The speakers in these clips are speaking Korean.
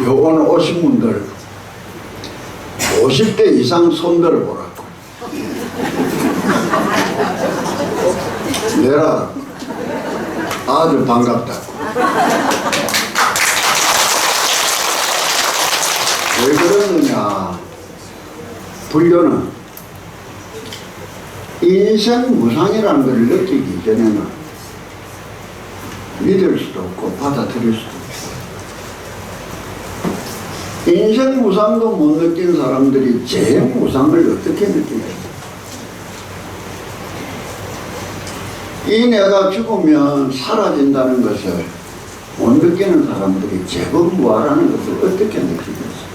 오늘 오신 분들 50대 이상 손들어 보라고. 내라 아주 반갑다고. 왜 그러느냐. 불교는 인생 무상이라는 걸 느끼기 전에는 믿을 수도 없고 받아들일 수도 없고, 인생 무상도 못 느낀 사람들이 제 무상을 어떻게 느끼겠어요? 이 내가 죽으면 사라진다는 것을 못 느끼는 사람들이 제법 무아라는 것을 어떻게 느끼겠어요?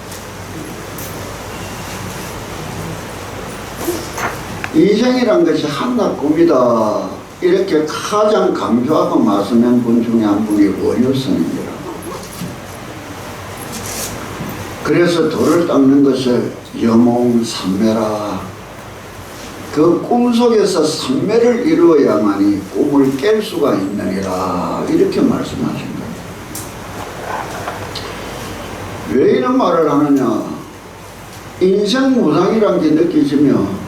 인생이란 것이 한낱 꿈이다. 이렇게 가장 강조하고 말씀한 분 중에 한 분이 원효스님이라고. 그래서 돌을 닦는 것을 여몽삼매라. 그 꿈속에서 삼매를 이루어야만이 꿈을 깰 수가 있느니라. 이렇게 말씀하신 거예요. 왜 이런 말을 하느냐. 인생 무상이란 게 느껴지면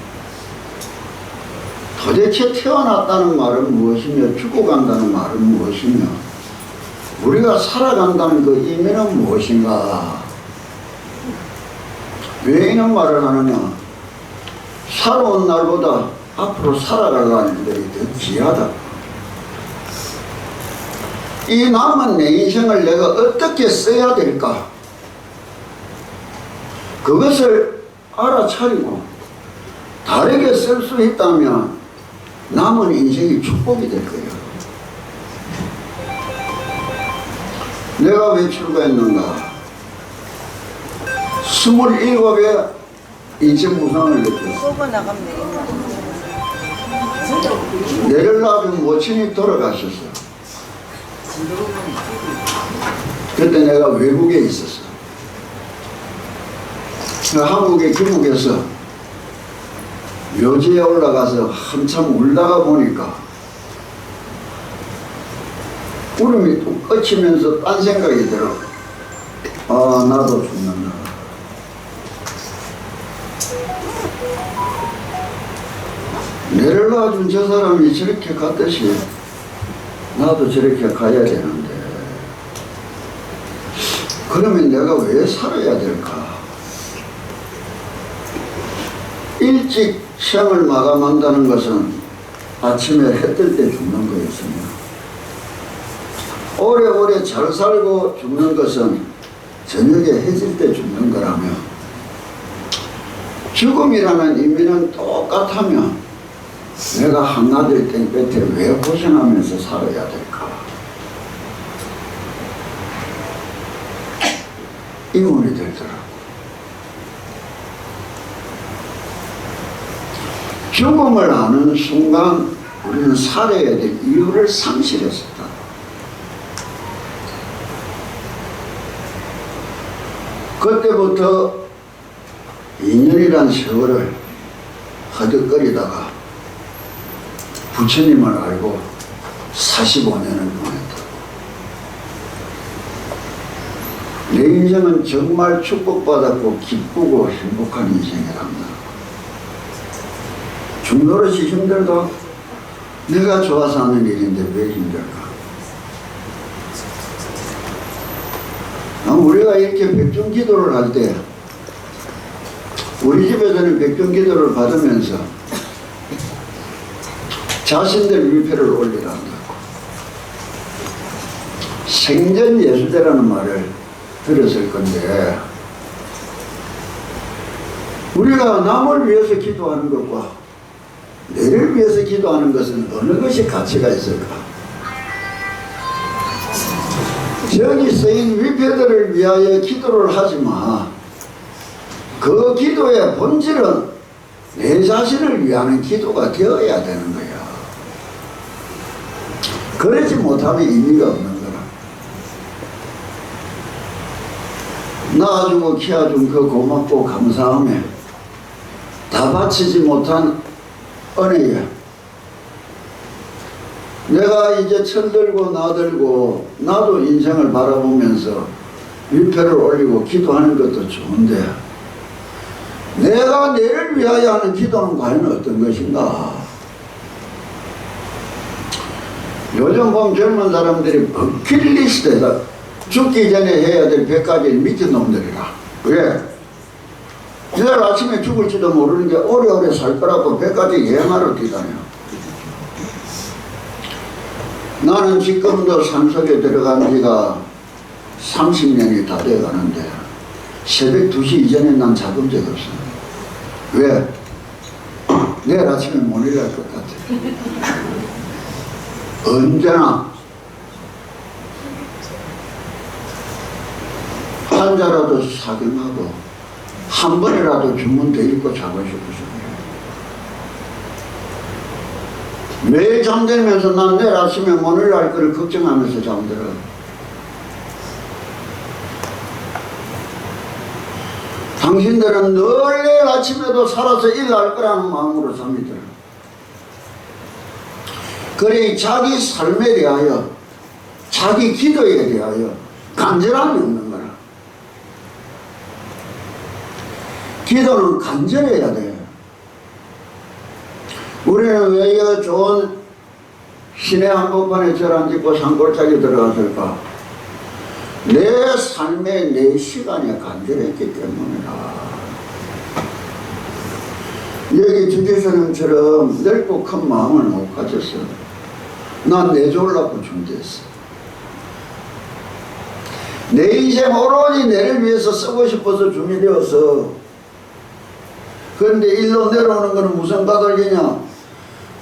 도대체 태어났다는 말은 무엇이며 죽어간다는 말은 무엇이며 우리가 살아간다는 그 의미는 무엇인가. 왜 이런 말을 하느냐. 살아온 날보다 앞으로 살아갈 날들이 더 귀하다. 이 남은 내 인생을 내가 어떻게 써야 될까. 그것을 알아차리고 다르게 쓸 수 있다면 남은 인생이 축복이 될 거예요. 내가 왜 출가했는가. 27에 인생 무상을 느꼈어. 내를 낳은 모친이 돌아가셨어. 그때 내가 외국에 있었어. 한국의 귀국에서 묘지에 올라가서 한참 울다가 보니까 울음이 뚝 꺼치면서 딴 생각이 들어. 아, 나도 죽는다. 내를 낳아준 저 사람이 저렇게 갔듯이 나도 저렇게 가야 되는데 그러면 내가 왜 살아야 될까. 일찍 시험을 마감한다는 것은 아침에 해 뜰 때 죽는 거였으며 오래오래 잘 살고 죽는 것은 저녁에 해질 때 죽는 거라며 죽음이라는 의미는 똑같으면 내가 한나절 땡볕에 왜 고생하면서 살아야 될까. 의문이 들더라고. 죽음을 아는 순간 우리는 살아야 될 이유를 상실했었다. 그때부터 2년이란 세월을 허덕거리다가 부처님을 알고 45년을 보냈다. 내 인생은 정말 축복받았고 기쁘고 행복한 인생이란다. 죽노릇이 힘들다. 내가 좋아서 하는 일인데 왜 힘들까. 우리가 이렇게 백중기도를 할 때 우리 집에서는 백중기도를 받으면서 자신들 위패를 올리라 한다고. 생전예수대라는 말을 들었을 건데 우리가 남을 위해서 기도하는 것과 내를 위해서 기도하는 것은 어느 것이 가치가 있을까? 저기 쓰인 위패들을 위하여 기도를 하지만 그 기도의 본질은 내 자신을 위하는 기도가 되어야 되는 거야. 그러지 못하면 의미가 없는 거라. 낳아주고 키워준 그 고맙고 감사함에 다 바치지 못한 은혜야. 내가 이제 철들고 나들고 나도 인생을 바라보면서 위패를 올리고 기도하는 것도 좋은데 내가 내를 위하여 하는 기도는 과연 어떤 것인가? 요즘 보면 젊은 사람들이 버킷리스트에다 죽기 전에 해야 될 100가지를 미친 놈들이라. 왜? 내일 아침에 죽을지도 모르는 게 오래오래 살 거라고 100가지 여행하러 뛰다녀. 나는 지금도 산속에 들어간 지가 30년이 다 돼가는데 새벽 2시 이전에 난 잡은 적 없어. 왜? 내일 아침에 못 일어날 것 같아. 언제나 한자라도 사경하고 한 번이라도 주문 더 읽고 자고 싶어서 매일 잠들면서 난 내일 아침에 못 일어날 거를 걱정하면서 잠들어. 당신들은 늘 내일 아침에도 살아서 일날 거라는 마음으로 잠이 들어. 그래 자기 삶에 대하여 자기 기도에 대하여 간절함이 없는 거라. 기도는 간절해야 돼. 우리는 왜 이 좋은 시내 한복판에 절 안 짓고 산골짜기 들어갔을까? 내 삶의 내 시간에 간절했기 때문이라. 여기 주지스님처럼 넓고 큰 마음을 못 가졌어. 난 내줘려고 준비했어. 내 인생 오로지 내를 위해서 쓰고 싶어서 준비 되었어. 그런데 일로 내려오는 것은 무슨 까닭이냐?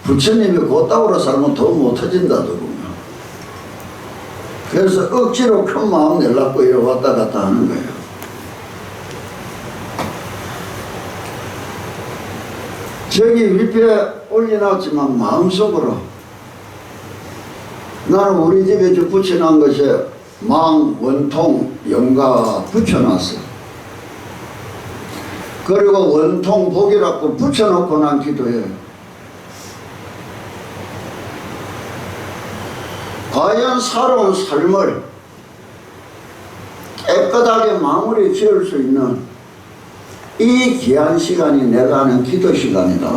부처님이 곧다우로 살면 더 못해진다더군요. 그래서 억지로 큰 마음 내려고 이래 왔다 갔다 하는 거예요. 저기 위패 올려놨지만 마음속으로 나는 우리 집에 저 붙여놓은 것에 망, 원통, 영가 붙여놨어. 그리고 원통, 복이라고 붙여놓고 난 기도해. 과연 살아온 삶을 깨끗하게 마무리 지을 수 있는 이 귀한 시간이 내가 하는 기도 시간이다.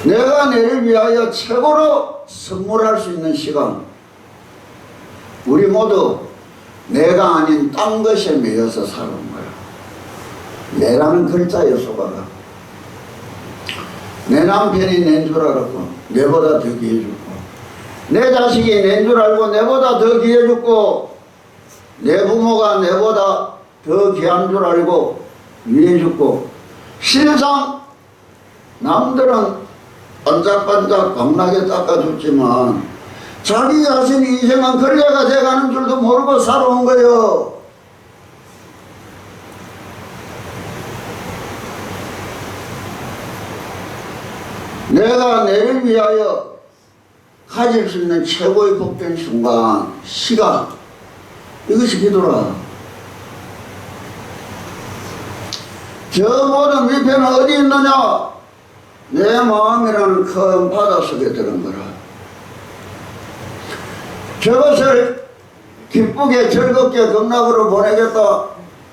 내가 내를 위하여 최고로 선물할 수 있는 시간. 우리 모두 내가 아닌 딴 것에 매여서 살아온 거야. 내라는 글자에 속아가. 내 남편이 낸 줄 알았고 내보다 더 귀해졌고, 내 자식이 낸 줄 알고 내보다 더 귀해졌고, 내 부모가 내보다 더 귀한 줄 알고 위해졌고, 실상 남들은 반짝반짝 광나게 닦아줬지만 자기 자신 인생은 걸레가 돼가는 줄도 모르고 살아온 거예요. 내가 내를 위하여 가질 수 있는 최고의 복된 순간, 시간, 이것이 기도라. 저 모든 위패는 어디 있느냐? 내 마음이라는 큰 바닷속에 들은 거라. 저것을 기쁘게 즐겁게 극락으로 보내겠다.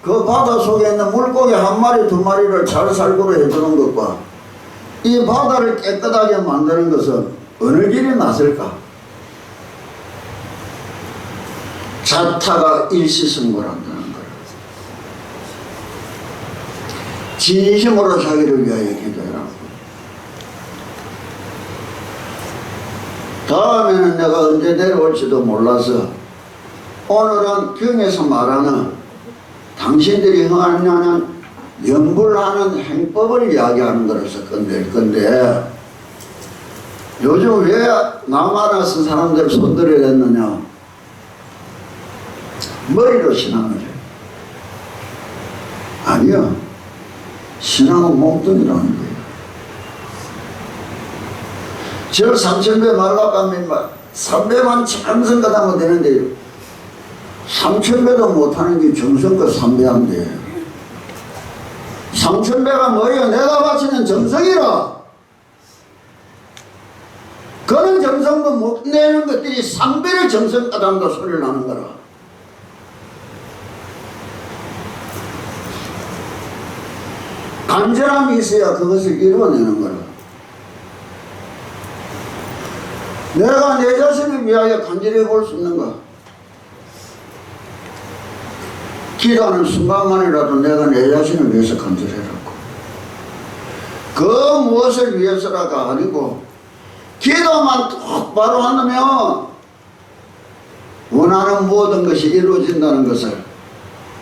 그 바닷속에 있는 물고기 한 마리 두 마리를 잘 살고로 해주는 것과 이 바다를 깨끗하게 만드는 것은 어느 길이 낫을까? 자타가 일시승고한다는 거라. 진심으로 자기를 위하여 기도해라. 다음에는 내가 언제 내려올지도 몰라서 오늘은 경에서 말하는 당신들이 행하는 염불하는 행법을 이야기하는 거라서 끝낼 건데, 요즘 왜 남 하나 쓴 사람들 손들을 했느냐? 머리로 신앙을 해. 아니야. 신앙은 몸뚱이라는 거예요. 저 3,000배 말라가면 3배만 참성껏 하면 되는데 3,000배도 못하는 게 정성껏 3배한데, 3,000배가 뭐예요? 내가 바치는 정성이라. 그런 정성도 못 내는 것들이 3배를 정성껏 한다 소리를 하는 거라. 간절함이 있어야 그것을 이루어내는 거라. 내가 내 자신을 위하여 간절히 볼 수 있는가? 기도하는 순간만이라도 내가 내 자신을 위해서 간절해라고. 그 무엇을 위해서라가 아니고 기도만 똑바로 하면 원하는 모든 것이 이루어진다는 것을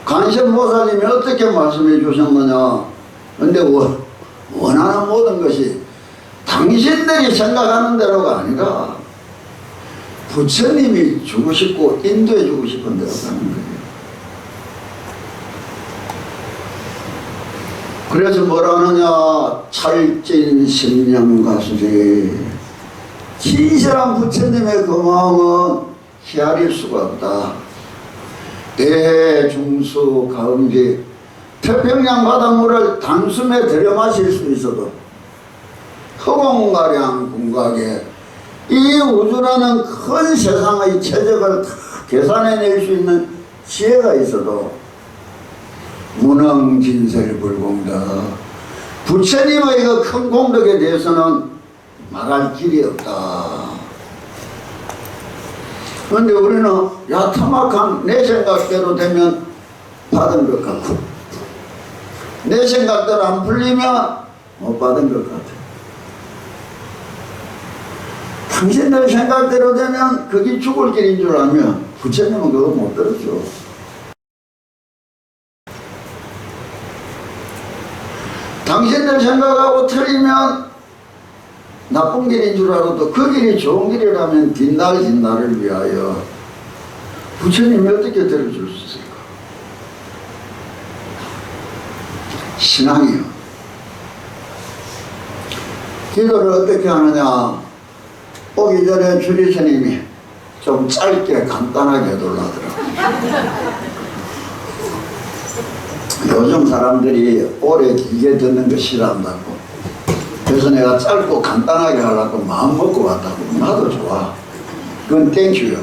간센보살님이 어떻게 말씀해 주셨느냐. 근데 원하는 모든 것이 당신들이 생각하는 대로가 아니라 부처님이 주고 싶고 인도해 주고 싶은 대로 가는 거예요. 그래서 뭐라 하느냐. 찰진 심령가수지. 진실한 부처님의 그 마음은 헤아릴 수가 없다. 대중수 가음지. 태평양 바닷물을 단숨에 들여 마실 수 있어도 허공가량 궁각에 이 우주라는 큰 세상의 최적을 다 계산해낼 수 있는 지혜가 있어도 무능진설불공덕. 부처님의 그 큰 공덕에 대해서는 말할 길이 없다. 그런데 우리는 야타막한 내 생각대로 되면 받은 것 같고 내 생각대로 안 풀리면 못 받은 것 같아. 당신들 생각대로 되면 그게 죽을 길인 줄 알면 부처님은 그거 못 들었죠. 당신들 생각하고 틀리면 나쁜 길인 줄 알아도 그 길이 좋은 길이라면 뒷날 나를 위하여 부처님이 어떻게 들어줄 수 있을까? 신앙이요. 기도를 어떻게 하느냐. 오기 전에 주리스님이 좀 짧게 간단하게 해달라더라고요. 요즘 사람들이 오래 길게 듣는 거 싫어한다고. 그래서 내가 짧고 간단하게 하려고 마음 먹고 왔다고. 나도 좋아. 그건 땡큐요.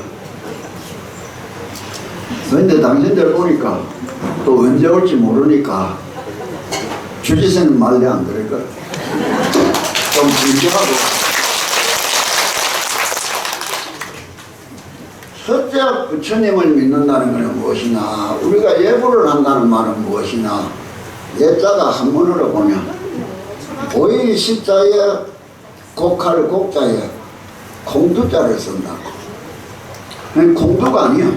그런데 당신들 보니까 또 언제 올지 모르니까 주지스는 말리 안 들을 거야. 좀 길게 하고. 첫째 부처님을 믿는다는 것은 무엇이냐. 우리가 예불을 한다는 말은 무엇이냐. 예자가 한문으로 보면 보이 십자에 곡할 곡자에 공두자를 쓴다고. 공두가 아니야.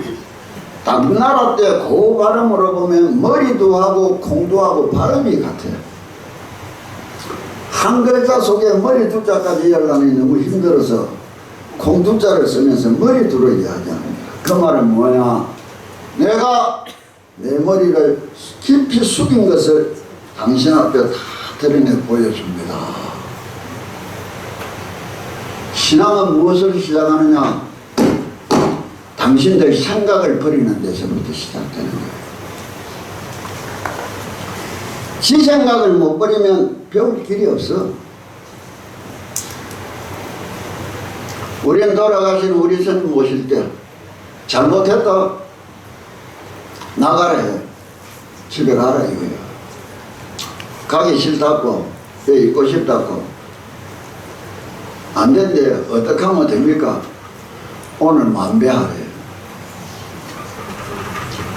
당나라 때 그 발음으로 보면 머리도 하고 공두하고 발음이 같아요. 한 글자 속에 머리 두자까지 하려니 너무 힘들어서 공두자를 쓰면서 머리 두로 이야기합니다. 그 말은 뭐냐. 내가 내 머리를 깊이 숙인 것을 당신 앞에 다 드러내 보여줍니다. 신앙은 무엇을 시작하느냐. 당신들 생각을 버리는 데서부터 시작되는 거예요. 지 생각을 못 버리면 배울 길이 없어. 우리는 돌아가신 우리 선 모실 때 잘못했다 나가라 해. 집에 가라 이거야. 가기 싫다고 왜 있고 싶다고 안 된대. 어떻게 하면 됩니까? 오늘 만배하래.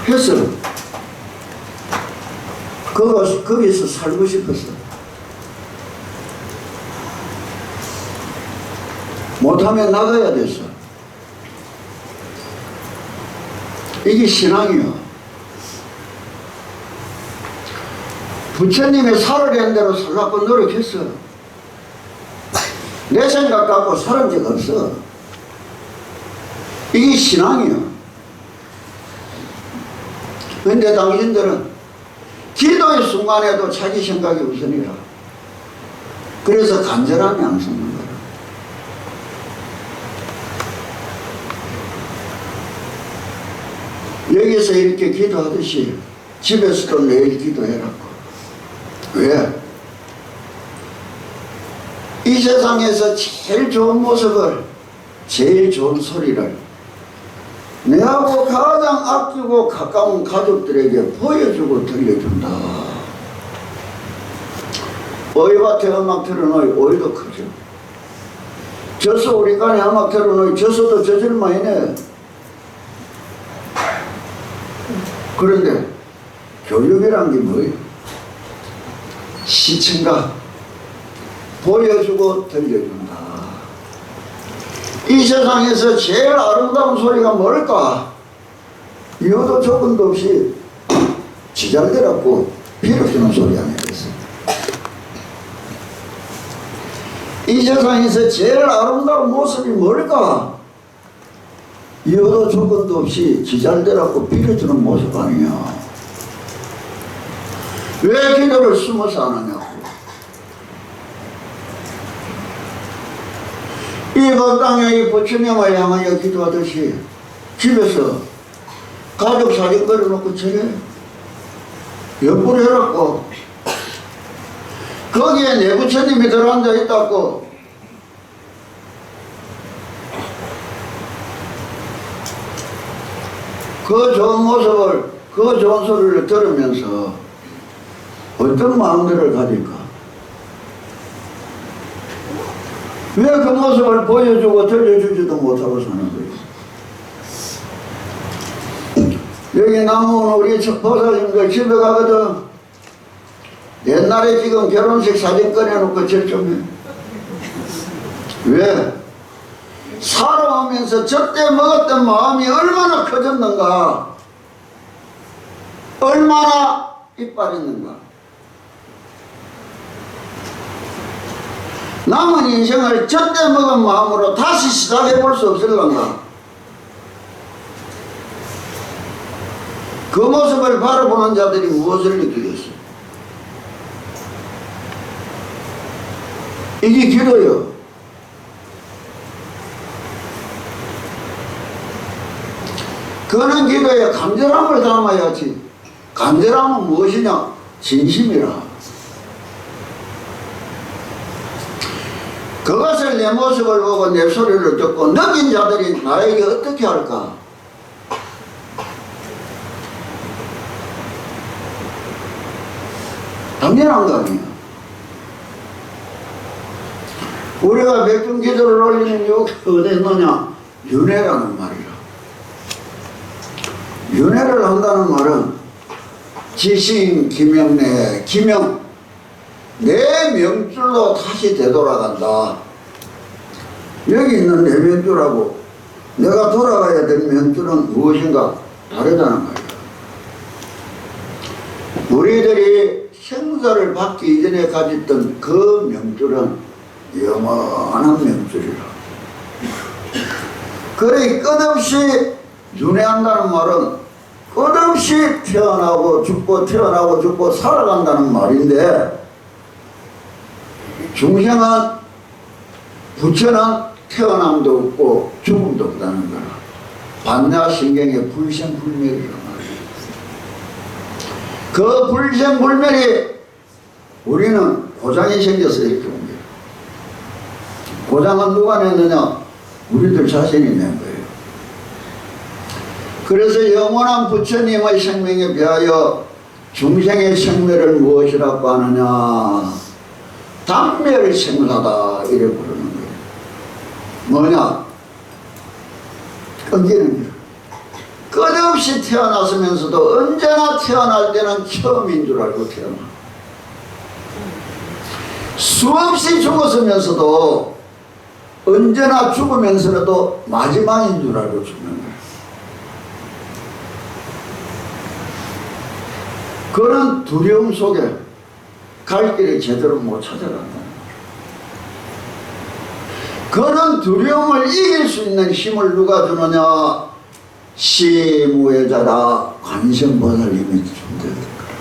했어. 거기서 살고 싶었어. 못하면 나가야 됐어. 이게 신앙이야. 부처님이 살으려는 대로 살라고 노력했어. 내 생각 갖고 살은 적 없어. 이게 신앙이야. 근데 당신들은 기도의 순간에도 자기 생각이 우선이라. 그래서 간절함이 안 섰는 거야. 여기서 이렇게 기도하듯이 집에서도 매일 기도해라고. 왜? 이 세상에서 제일 좋은 모습을, 제일 좋은 소리를 내하고 가장 아끼고 가까운 가족들에게 보여주고 들려준다. 오이밭에 음악 틀어놓으니 오이도 크죠. 젖소 우리 간에 음악 틀어놓으니 젖소도 젖을만이네. 그런데 교육이란 게 뭐예요? 시청각 보여주고 들려준다. 이 세상에서 제일 아름다운 소리가 뭘까? 이유도 조건도 없이 지잘되라고 빌어주는 소리 아니겠어요? 이 세상에서 제일 아름다운 모습이 뭘까? 이유도 조건도 없이 지잘되라고 빌어주는 모습 아니냐? 왜 기도를 숨어서 안 하냐고. 이 법당에 이 부처님을 향하여 기도하듯이 집에서 가족 사진 걸어놓고 저래 옆구리 해놨고 거기에 내 부처님이 들어앉아 있다고 그 좋은 모습을 그 좋은 소리를 들으면서 어떤 마음들을 가질까? 왜 그 모습을 보여주고 들려주지도 못하고 사는 거예요? 여기 나무는 우리 보살님들 집에 가거든. 옛날에 지금 결혼식 사진 꺼내놓고 절정해. 왜? 살아오면서 저때 먹었던 마음이 얼마나 커졌는가, 얼마나 이빨했는가. 남은 인생을 저때 먹은 마음으로 다시 시작해 볼 수 없을런가. 그 모습을 바라보는 자들이 무엇을 느끼겠어? 이게 기도요. 그는 기도에 간절함을 담아야지. 간절함은 무엇이냐? 진심이라. 그것을 내 모습을 보고 내 소리를 듣고 느낀 자들이 나에게 어떻게 할까? 당연한 거 아니에요. 우리가 백중 기도를 올리는 이유가 어디 있느냐? 윤회라는 말이라. 윤회를 한다는 말은 지신, 기명내, 기명, 내 명줄로 다시 되돌아간다. 여기 있는 내 명줄하고 내가 돌아가야 될 명줄은 무엇인가 다르다는 말이야. 우리들이 생사를 받기 이전에 가졌던 그 명줄은 영원한 명줄이라. 그래 끝없이 윤회한다는 말은 끝없이 태어나고 죽고 태어나고 죽고 살아간다는 말인데, 중생은 부처는 태어남도 없고 죽음도 없다는 거라. 반야신경의 불생불멸이란 말이에요. 그 불생불멸이 우리는 고장이 생겨서 이렇게 온 거예요. 고장은 누가 냈느냐? 우리들 자신이 낸 거예요. 그래서 영원한 부처님의 생명에 비하여 중생의 생멸을 무엇이라고 하느냐? 단멸생사다 이래 부르는 거예요. 뭐냐? 끊기는 거예요. 끝없이 태어났으면서도 언제나 태어날 때는 처음인 줄 알고 태어나. 수없이 죽었으면서도 언제나 죽으면서라도 마지막인 줄 알고 죽는 거예요. 그런 두려움 속에 갈 길을 제대로 못 찾아간다는 거예요. 그런 두려움을 이길 수 있는 힘을 누가 주느냐? 시무해자라 관세음보살님이 존재할 거라.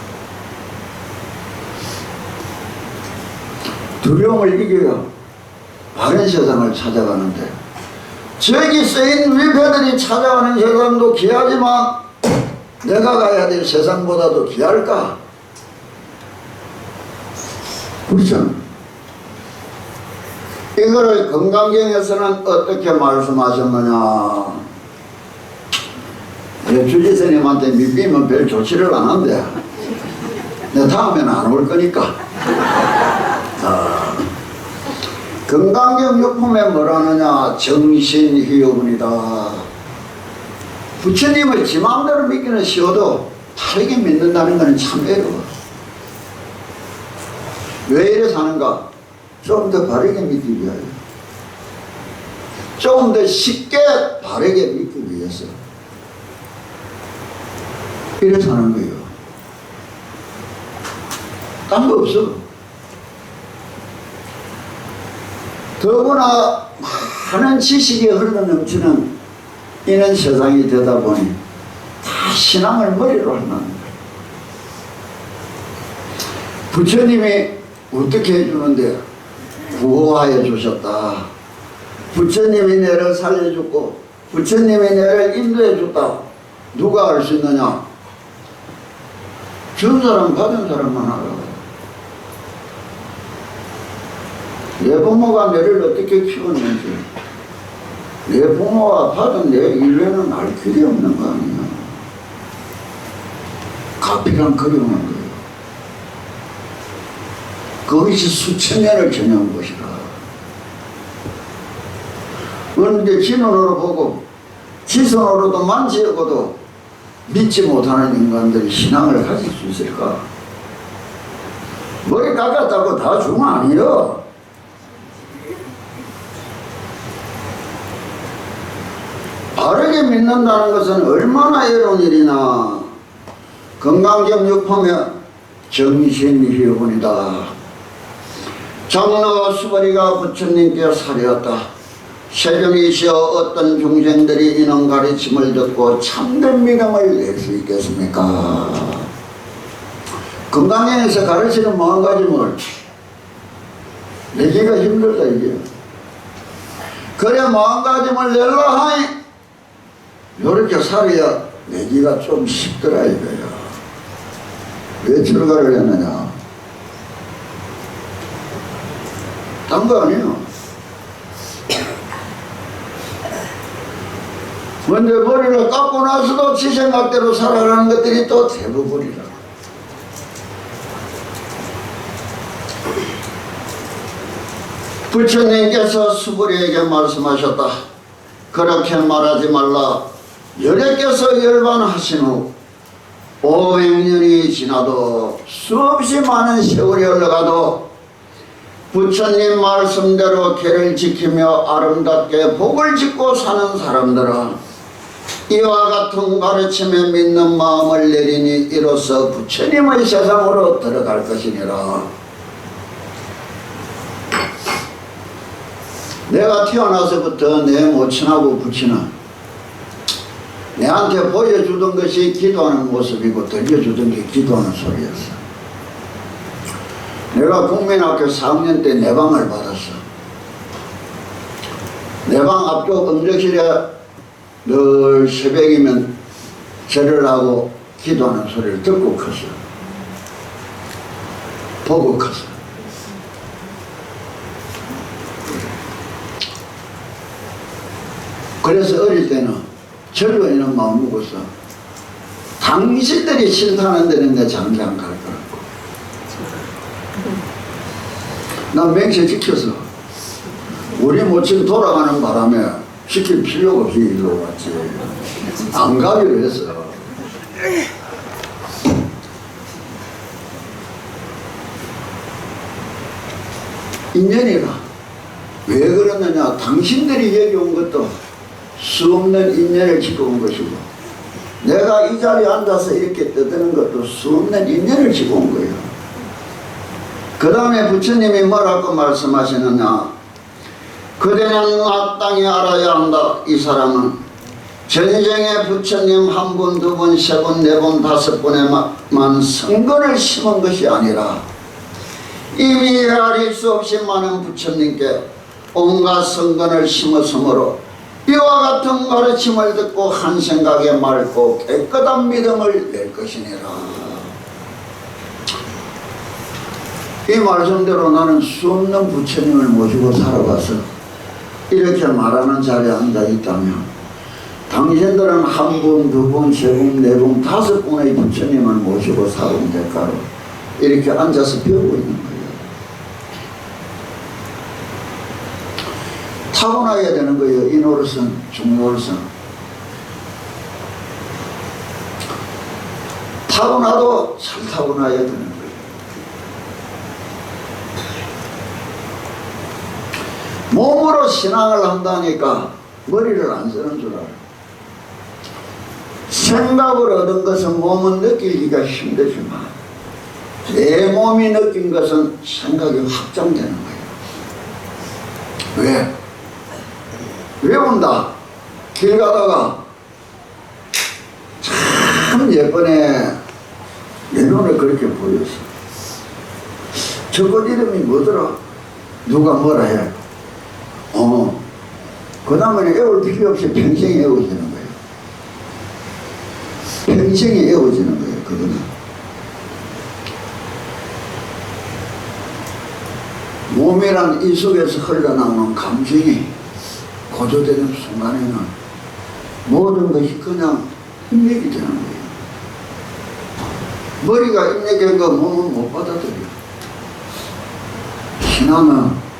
두려움을 이겨야 바른 세상을 찾아가는데, 저기 쓰인 위패들이 찾아가는 세상도 귀하지만 내가 가야 될 세상보다도 귀할까? 그렇죠? 이거를 건강경에서는 어떻게 말씀하셨느냐? 주지스님한테 믿기면 별 조치를 안 한대. 내가 다음에는 안 올 거니까. 건강경육품에 뭐라느냐? 정신희여분이다. 부처님을 지 마음대로 믿기는 쉬워도 바르게 믿는다는 것은 참 어려워. 왜 이래 사는가? 좀 더 바르게 믿기 위하여, 좀 더 쉽게 바르게 믿기 위해서 이래 사는 거예요. 딴 거 없어. 더구나 많은 지식이 흘러넘치는 이런 세상이 되다 보니 다 신앙을 머리로 한다는 거예요. 부처님이 어떻게 해주는데? 구호하여 주셨다. 부처님이 내를 살려줬고 부처님이 내를 인도해 줬다. 누가 알 수 있느냐? 준 사람 받은 사람만 알아. 내 부모가 내를 어떻게 키웠는지, 내 부모가 받은 내 일회는 알 길이 없는 거 아니야. 가피랑 그리운 거예요. 그것이 수천 년을 지난 것이라. 그런데 지 눈으로 보고 지 손으로도 만지고도 믿지 못하는 인간들이 신앙을 가질 수 있을까? 머리 깎았다고 다 중 아니요. 바르게 믿는다는 것은 얼마나 어려운 일이나. 건강경육품에 정신희여분이다. 장로와 수바리가 부처님께 사려왔다. 세존이시여 어떤 중생들이 이런 가르침을 듣고 참된 믿음을 낼 수 있겠습니까? 건강에서 가르치는 마음가짐을 내기가 힘들다 이게. 그래 마음가짐을 낼라 하니 요렇게 살아야 내기가 좀 쉽더라 이거야. 왜 출가를 했느냐? 딴 거 아니에요. 근데 머리를 깎고 나서도 지 생각대로 살아가는 것들이 또 대부분이라. 부처님께서 수부리에게 말씀하셨다. 그렇게 말하지 말라. 여래께서 열반하신 후 500년이 지나도 수없이 많은 세월이 흘러가도 부처님 말씀대로 계를 지키며 아름답게 복을 짓고 사는 사람들은 이와 같은 가르침에 믿는 마음을 내리니 이로써 부처님의 세상으로 들어갈 것이니라. 내가 태어나서부터 내 모친하고 부친은 내한테 보여주던 것이 기도하는 모습이고 들려주던 게 기도하는 소리였어. 내가 국민학교 4학년 때 내 방을 받았어. 내 방 앞쪽 음력실에 늘 새벽이면 절을 하고 기도하는 소리를 듣고 컸어. 보고 컸어. 그래서 어릴 때는 절로 있는 마음 먹었어. 당신들이 싫다는 데는 내 장장 갈 거라고. 난 맹세 지켰어. 우리 모친 돌아가는 바람에 시킬 필요가 없이 일로 왔지. 안 가기로 했어. 인연이라. 왜 그러느냐? 당신들이 여기 온 것도 수 없는 인연을 짓고 온 것이고, 내가 이 자리에 앉아서 이렇게 떠드는 것도 수 없는 인연을 짓고 온 거예요. 그 다음에 부처님이 뭐라고 말씀하시느냐? 그대는 마땅히 알아야 한다. 이 사람은 전생에 부처님 한 번, 두 번, 세 번, 네 번, 다섯 번에만 성근을 심은 것이 아니라 이미 헤아릴 수 없이 많은 부처님께 온갖 성근을 심었으므로 이와 같은 가르침을 듣고 한 생각에 맑고 깨끗한 믿음을 낼 것이니라. 이 말씀대로 나는 수 없는 부처님을 모시고 살아가서 이렇게 말하는 자리에 앉아 있다면 당신들은 한 번, 두 번, 세 번, 네 번, 다섯 번의 부처님을 모시고 살아온 대가로 이렇게 앉아서 배우고 있는 거예요. 타고나야 되는 거예요. 이 노릇은, 중노릇은. 타고나도 잘 타고나야 되는 거예요. 몸으로 신앙을 한다니까 머리를 안 쓰는 줄 알아요. 생각을 얻은 것은 몸은 느끼기가 힘들지만 내 몸이 느낀 것은 생각이 확장되는 거예요. 왜? 외운다. 길 가다가 참 예전에 내 눈에 그렇게 보였어. 저것 이름이 뭐더라? 누가 뭐라 해? 그 다음에 애울 필요 없이 평생 애워지는 거예요. 평생이 애워지는 거예요. 그거는. 몸이란 이 속에서 흘러나오는 감정이 고조되는 순간에는 모든 것이 그냥 인맥이 되는 거예요. 머리가 인맥인 거 몸은 못 받아들여. 신앙은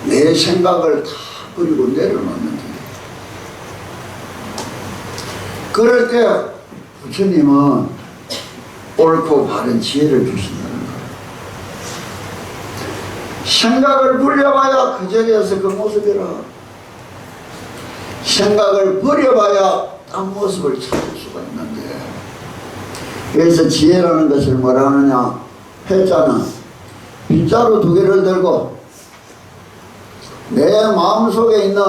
내 생각을 다 버리고 내려놓는 거예요. 그럴 때 부처님은 옳고 바른 지혜를 주신다는 거예요. 생각을 불려봐야 그 자리에서 그 모습이라. 생각을 버려봐야 딴 모습을 찾을 수가 있는데, 그래서 지혜라는 것을 뭐라 하느냐? 해자는 빗자루 두 개를 들고 내 마음속에 있는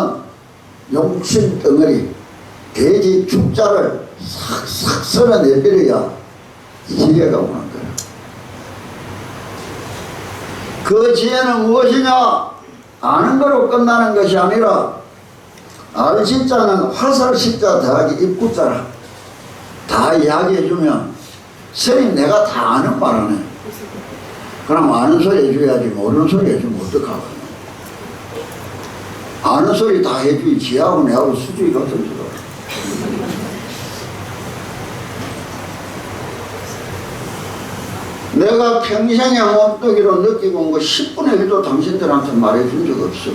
용신 덩어리 돼지 축자를 싹싹 쓸어내버려야 지혜가 오는 거예요. 그 지혜는 무엇이냐? 아는 거로 끝나는 것이 아니라 알시자는 화살시자 더하기 입구자라. 다 이야기해주면 스님 내가 다 아는 말하네. 그럼 아는 소리 해줘야지 모르는 소리 해주면 어떡하겠노. 아는 소리 다 해주지 지하고 내하고 수준이 같은 줄 알아. 내가 평생에 몸뚱이로 느끼고 온 거 10분의 1도 당신들한테 말해준 적 없어.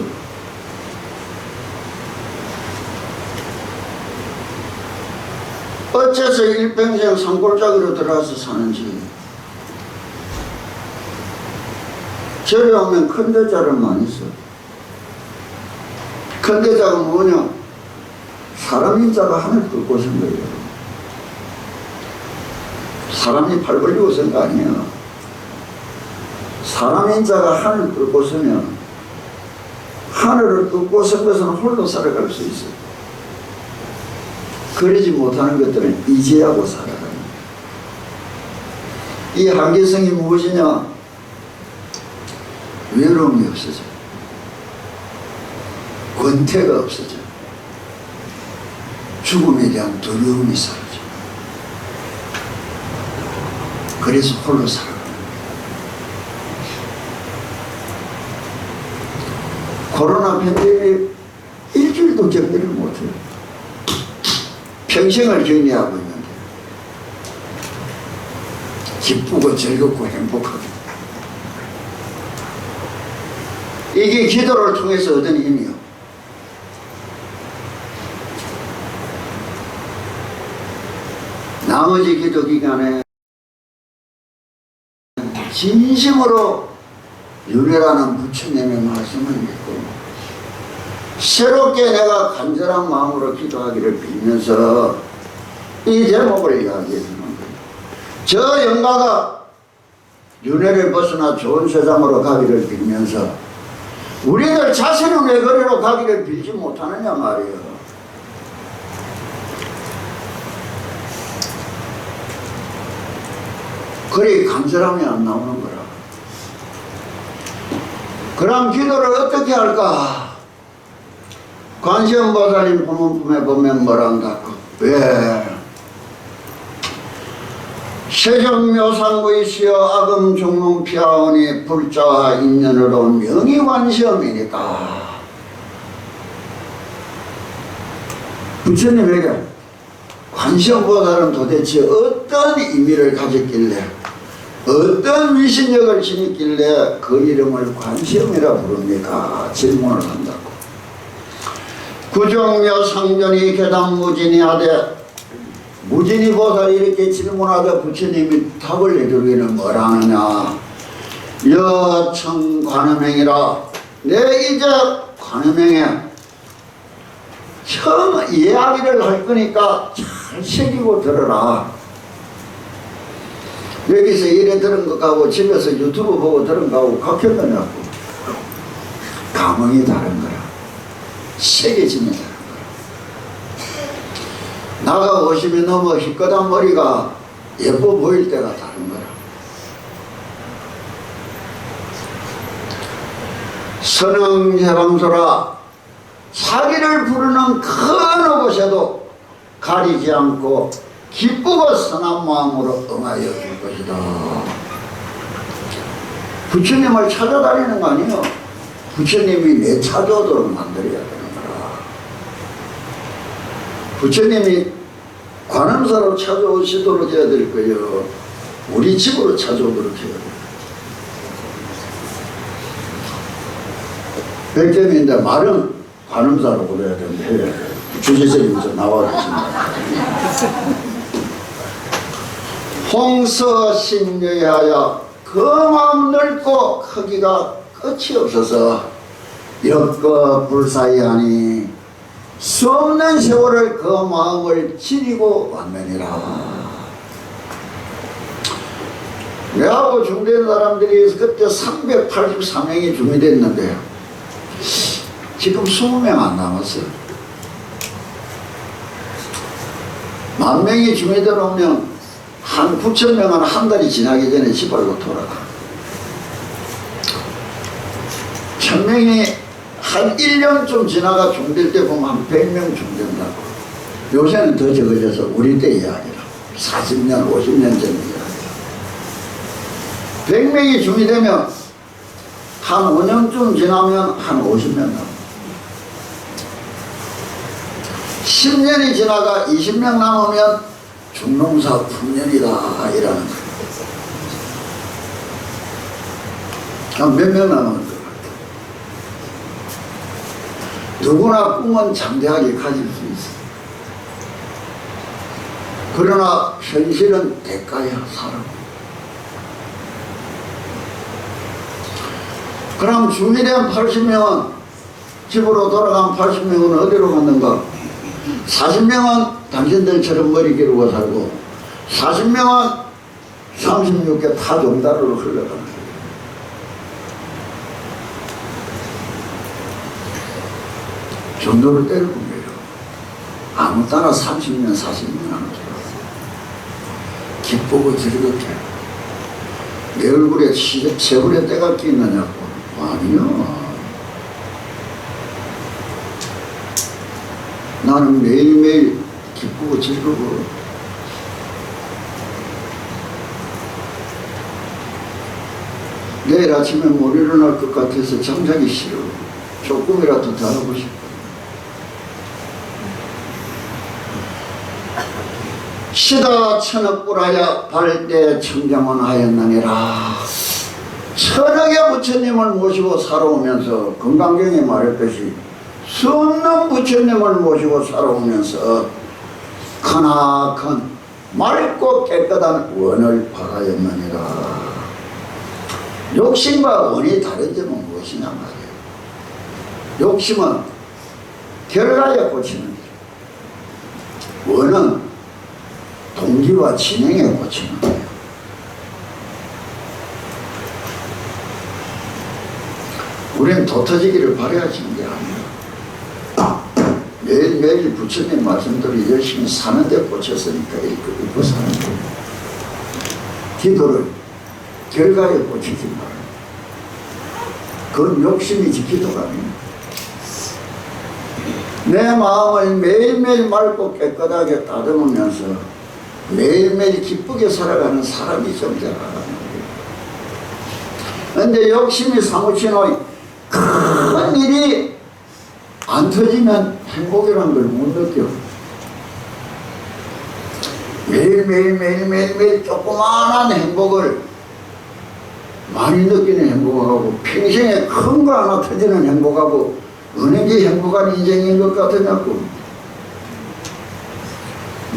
어째서 일평생 산골짜기로 들어가서 사는지. 절에 오면 큰 대자를 많이 써. 큰 대자가 뭐냐? 사람 인자가 하늘 뚫고 선 거예요. 사람이 팔 벌리고 선 거 아니에요. 사람 인자가 하늘 뚫고 서면 하늘을 뚫고 선 것은 홀로 살아갈 수 있어요. 그러지 못하는 것들은 이제하고 살아가는 거예요. 이 한계성이 무엇이냐? 외로움이 없어져. 권태가 없어져. 죽음에 대한 두려움이 사라져. 그래서 홀로 살아가는 거예요. 코로나 팬데믹 일주일도 격리를 못해요. 평생을 격리하고 있는데 기쁘고 즐겁고 행복하고, 이게 기도를 통해서 얻은 힘이요. 나머지 기도 기간에 진심으로 윤회라는 부처님의 말씀을 믿고 새롭게 내가 간절한 마음으로 기도하기를 빌면서 이 제목을 이야기해 주는 거예요. 저 영가가 윤회를 벗어나 좋은 세상으로 가기를 빌면서 우리들 자신은 왜 거리로 가기를 빌지 못하느냐 말이에요. 그리 간절함이 안 나오는 거라. 그럼 기도를 어떻게 할까? 관세음보살님 법문품에 보면 뭐란가? 왜? 세종묘상무이시여 아금중문피하오니 불자와 인연으로 명의관시음이니까. 부처님에게 관세음보살은 도대체 어떤 의미를 가졌길래, 어떤 위신력을 지녔길래 그 이름을 관세음이라 부릅니까? 질문을 한다고. 구정며 상전이 계단무진이 하되 무진이 보살이 이렇게 질문하자 부처님이 답을 내주기는 뭐라 하느냐. 여청 관음행이라. 내 이제 관음행에 처음 이야기를 할 거니까 잘 새기고 들어라. 여기서 이래 들은 것 같고 집에서 유튜브 보고 들은 거하고 각혈 거냐고. 감흥이 다른 거야. 새겨지면 다른 거야. 나가 오시면 너무 희끗한 머리가 예뻐 보일 때가 다른 거야. 선흥해방소라. 자기를 부르는 큰 곳에도 가리지 않고 기쁘고 선한 마음으로 응하여 줄 것이다. 부처님을 찾아다니는 거 아니에요. 부처님이 내 찾아오도록 만들어야 되는 거라. 부처님이 관음사로 찾아오시도록 해야 될 거예요. 우리 집으로 찾아오도록 해야 돼요. 백점인데 말은 관음사로 그래야 되는데 주지스님께서 나와주신다. 홍서심려하여 그 마음 넓고 크기가 끝이 없어서 역거 불사이하니 수 없는 세월을 그 마음을 지니고 왔느니라. 내하고 중된 사람들이 그때 384명이 중이됐는데 지금 20명 안 남았어요. 10,000명이 중이되면 한 9,000명은 한 달이 지나기 전에 지발로 돌아가. 1,000명이 한 1년쯤 지나가 중될 때 보면 한 100명 중된다고. 요새는 더 적어져서 우리 때 이야기라. 40년, 50년 전 이야기라. 100명이 중이 되면 한 5년쯤 지나면 한 50명 남아. 10년이 지나가 20명 남으면 중농사 풍년이다 이라는 거예요. 한 몇 명 남은 것 같아요. 누구나 꿈은 장대하게 가질 수 있어요. 그러나 현실은 대가야. 사람. 그럼 중일엔 80명은 집으로 돌아간 80명은 어디로 갔는가? 40명은 당신들처럼 머리 기르고 살고 40명은 36개 타종다리로 흘러가는 거예요. 전도를 때리고 거예요. 아무 따라 30년, 40년 하는 줄 알았어요. 기쁘고 즐겁게. 내 얼굴에 세월의 때가 끼느냐고. 아니요. 나는 매일매일 기쁘고 즐거워. 내일 아침에 못 일어날 것 같아서 잠자기 싫어. 조금이라도 더 하고 싶어. 시다 천억불하여 발대 청정원 하였느니라. 천억의 부처님을 모시고 살아오면서 건강경에 말했듯이 수 없는 부처님을 모시고 살아오면서 크나큰 맑고 깨끗한 원을 바라였느니라. 욕심과 원이 다른 점은 무엇이냐 말이에요. 욕심은 결과에 꽂히는 일, 원은 동기와 진행에 꽂히는 거예요. 우리는 도터지기를 바라야지는 게 아니에요. 매일매일 부처님 말씀대로 열심히 사는 데 꽂혔으니까 이거 사는 거예요. 기도를 결과에 꽂히지 말아요. 그건 욕심이지 기도가 아니에요. 내 마음을 매일매일 맑고 깨끗하게 다듬으면서 매일매일 기쁘게 살아가는 사람이 존재하라는 거예요. 그런데 욕심이 사무치는 큰 일이 안 터지면 행복이라는 걸 못 느껴. 매일매일 조그마한 행복을 많이 느끼는 행복하고 평생에 큰 거 하나 터지는 행복하고 어느 게 행복한 인생인 것 같으냐고.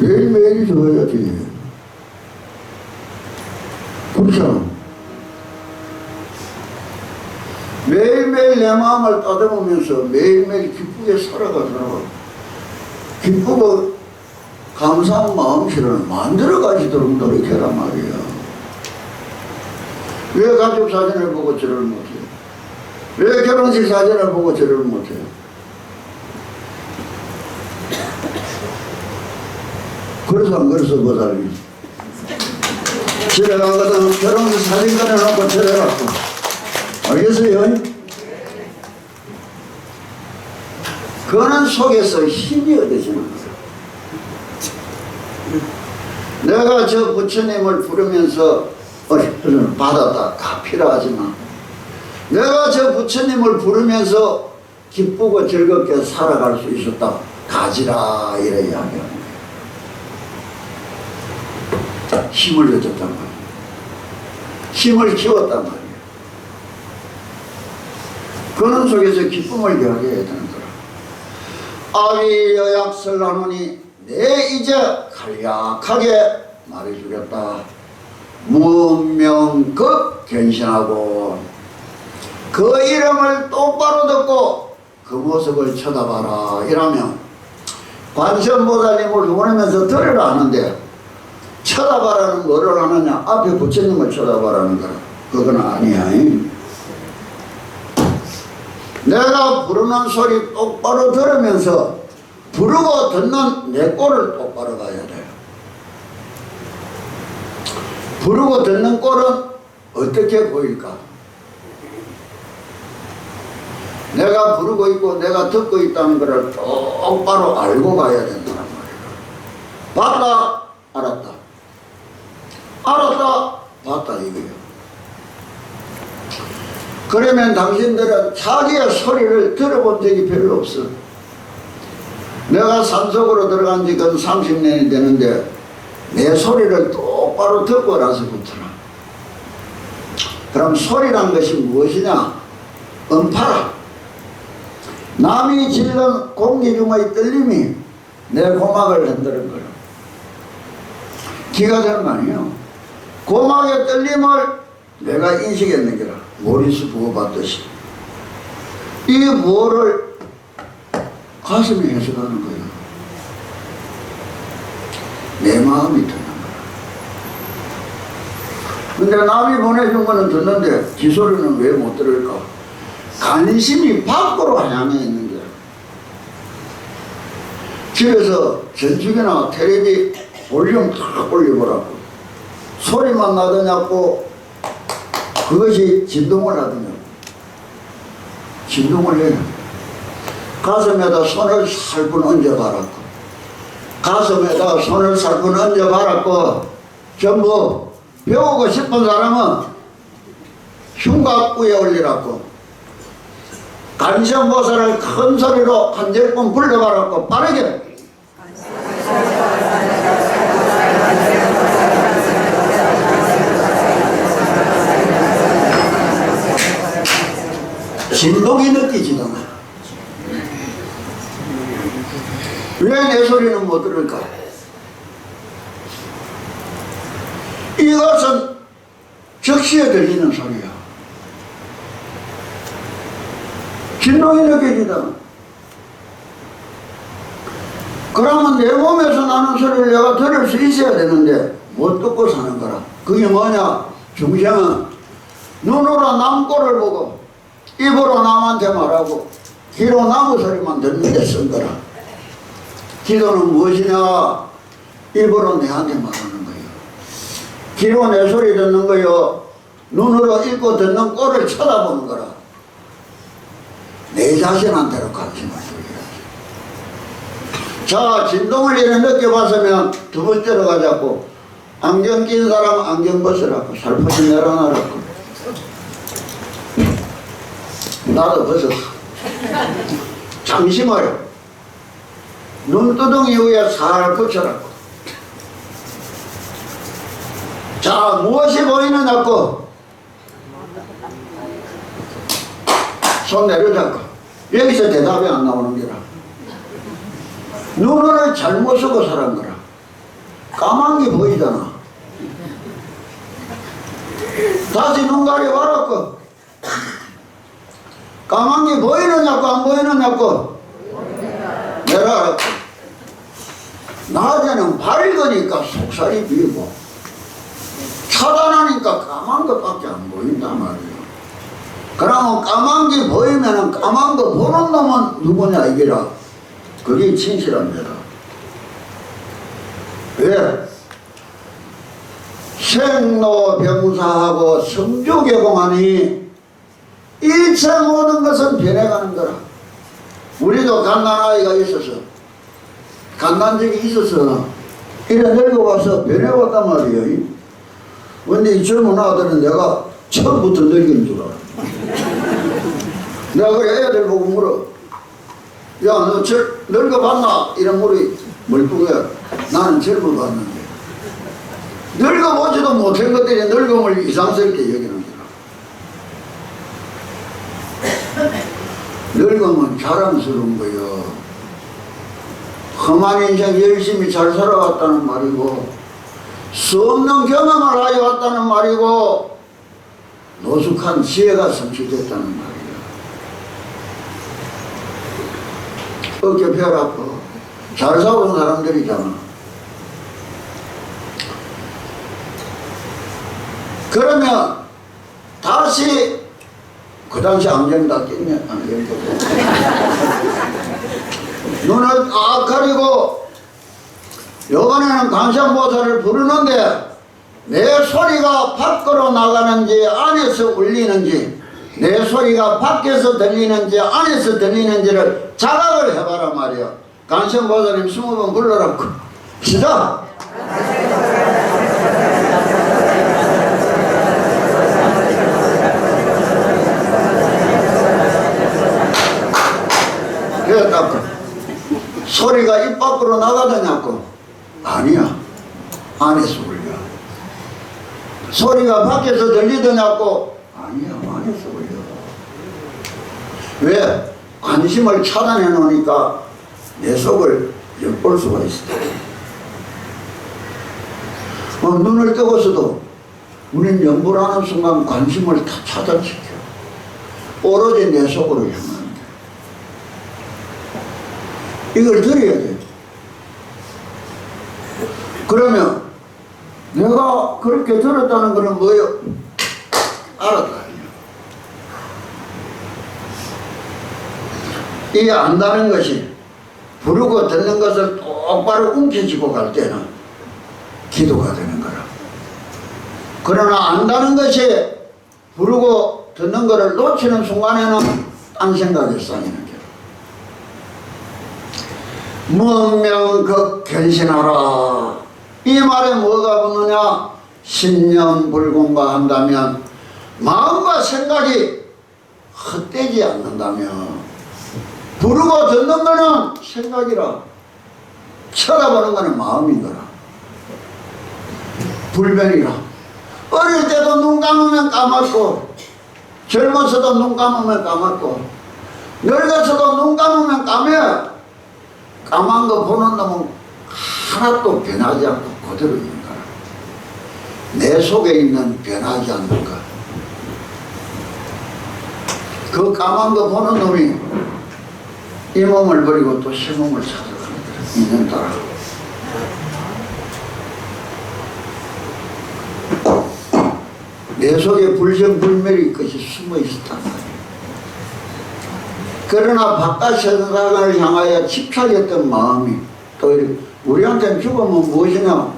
매일매일이 좋아야지. 그렇잖아. 매일매일 내 마음을 따져보면서 매일매일 기쁘게 살아가더라고. 기쁘고 감사한 마음실을 만들어 가지도록 노력해란 말이야. 왜 가족 사진을 보고 절을 못해? 왜 결혼식 사진을 보고 절을 못해? 그래서 안 그래서 못 살지. 집에 가거든 결혼식 사진 꺼내놓고 절해갖고. 알겠어요? 그거는 속에서 힘이 얻어지는 거야. 내가 저 부처님을 부르면서 받았다. 필요하지만 내가 저 부처님을 부르면서 기쁘고 즐겁게 살아갈 수 있었다. 가지라 이래 이야기하는 거야. 힘을 얻었단 말이야. 힘을 키웠단 말이야. 그런 속에서 기쁨을 이야기해야 되는 거야. 아비 여약설하노니 내 이제 간략하게 말해주겠다. 문명급 견신하고 그 이름을 똑바로 듣고 그 모습을 쳐다봐라 이러면 관세음보살님을 보내면서 들으라 하는데 쳐다봐라는 뭐를 하느냐? 앞에 부처님을 쳐다봐라는 거라. 그건 아니야. 내가 부르는 소리 똑바로 들으면서 부르고 듣는 내 꼴을 똑바로 봐야 돼요. 부르고 듣는 꼴은 어떻게 보일까? 내가 부르고 있고 내가 듣고 있다는 것을 똑바로 알고 가야 된다는 말이에요. 봤다, 알았다. 알았다, 봤다 이거예요. 그러면 당신들은 자기의 소리를 들어본 적이 별로 없어. 내가 산속으로 들어간 지 근 30년이 되는데 내 소리를 똑바로 듣고 나서부터는 그럼 소리란 것이 무엇이냐? 음파라. 남이 질른 공기 중의 떨림이 내 고막을 흔드는 거야. 기가 되는 거 아니에요. 고막의 떨림을 내가 인식했는 게라. 모리스 부어봤듯이 이 뭐를 가슴에 해석하는 거예요. 내 마음이 듣는 거야. 근데 남이 보내준 거는 듣는데 지 소리는 왜 못 들을까? 관심이 밖으로 향해 있는 거야. 집에서 전축이나 텔레비 볼륨 다 올려보라고. 소리만 나더냐고 그것이 진동을 하더냐고. 진동을 해요. 가슴에다 손을 살뿐 얹어봐라고. 가슴에다 손을 살뿐 얹어봐라고. 전부 배우고 싶은 사람은 흉곽 위에 올리라고. 관세음보살을 큰 소리로 한 10번 불러봐라고. 빠르게. 진동이 느끼지도 않아. 왜 내 소리는 못 들을까? 이것은 적시에 들리는 소리야. 진동이 느껴지다. 그러면 내 몸에서 나는 소리를 내가 들을 수 있어야 되는데 못 듣고 사는 거라. 그게 뭐냐? 중생은 눈으로 남 꼴을 보고 입으로 남한테 말하고 귀로 나무 소리만 듣는 데 쓴 거라. 기도는 무엇이냐? 입으로 내한테 말하는 거예요. 귀로 내 소리 듣는 거요. 눈으로 읽고 듣는 꼴을 쳐다보는 거라. 내 자신한테로 관심을 둬야지. 자, 진동을 이래 느껴봤으면 두 번째로 가자고. 안경 낀 사람 안경 벗으라고. 살포시 내려놔라고. 나도 벗었어. 잠시만요. 눈두덩이 위에 살 붙여라고. 자, 무엇이 보이느냐고. 손 내려잡고. 여기서 대답이 안 나오는 거라. 눈을 잘못 쓰고 살은 거라. 까만 게 보이잖아. 다시 눈 가려봐라. 까만 게 보이느냐고 안 보이느냐고. 내가 알았고. 낮에는 밝으니까 속살이 비고 차단하니까 까만 것밖에 안 보인단 말이야. 그러면 까만 게 보이면은 까만 거 보는 놈은 누구냐 이게라. 그게 진실합니다. 왜? 생로병사하고 성조개공하니 일체 모든 것은 변해가는 거라. 우리도 갓난아이가 있어서 갓난적이 있어서 이래 늙어와서 변해왔단 말이에요. 근데 이 젊은 아들은 내가 처음부터 늙은 줄 알아. 내가 그래 애들 보고 물어. 야, 너 늙어봤나? 이런 물이 멀뚱해. 나는 젊어봤는데. 늙어보지도 못한 것들이 늙음을 이상스럽게 여기는 거야. 늙으면 자랑스러운 거요. 험한 인생 열심히 잘 살아왔다는 말이고, 수 없는 경험을 하여 왔다는 말이고, 노숙한 지혜가 성취됐다는 말이야. 어깨 펴라고 잘 살아온 사람들이잖아. 그러면 다시 그 당시 안경 다 꼈냐? 안경 꼈고 눈을 딱 가리고 요번에는 관세음보살을 부르는데 내 소리가 밖으로 나가는지 안에서 울리는지, 내 소리가 밖에서 들리는지 안에서 들리는지를 자각을 해봐라 말이야. 관세음보살님 20번 불러라. 시작! 그랬다고. 소리가 입 밖으로 나가더냐고. 아니야. 안에서 울려. 소리가 밖에서 들리더냐고. 아니야. 안에서 울려. 왜? 관심을 차단해 놓으니까 내 속을 엿볼 수가 있어. 눈을 뜨고서도 우리는 연불하는 순간 관심을 다 차단시켜. 오로지 내 속으로 향하는 거야. 이걸 들어야 돼. 그러면 내가 그렇게 들었다는 것은 뭐예요? 알았다. 이 안다는 것이 부르고 듣는 것을 똑바로 움켜쥐고 갈 때는 기도가 되는 거라. 그러나 안다는 것이 부르고 듣는 것을 놓치는 순간에는 딴 생각이 쌓이는 거라. 문명극견신하라. 이 말에 뭐가 붙느냐? 신념불공과 한다면 마음과 생각이 헛되지 않는다면, 부르고 듣는 거는 생각이라, 쳐다보는 거는 마음인 거라. 불변이라. 어릴 때도 눈 감으면 까맣고, 젊어서도 눈 감으면 까맣고, 늙어서도 눈 감으면 까매. 까만 거 보는 놈은 하나도 변하지 않고 그대로 있는 거라. 내 속에 있는 변하지 않는 것. 그 까만 거 보는 놈이 이 몸을 버리고 또 새 몸을 찾아가는 거라. 있는 따라. 내 속에 불생불멸이 것이 숨어 있었단 말이야. 그러나 바깥 세상을 향하여 집착했던 마음이 또 우리한테는 죽으면 무엇이냐?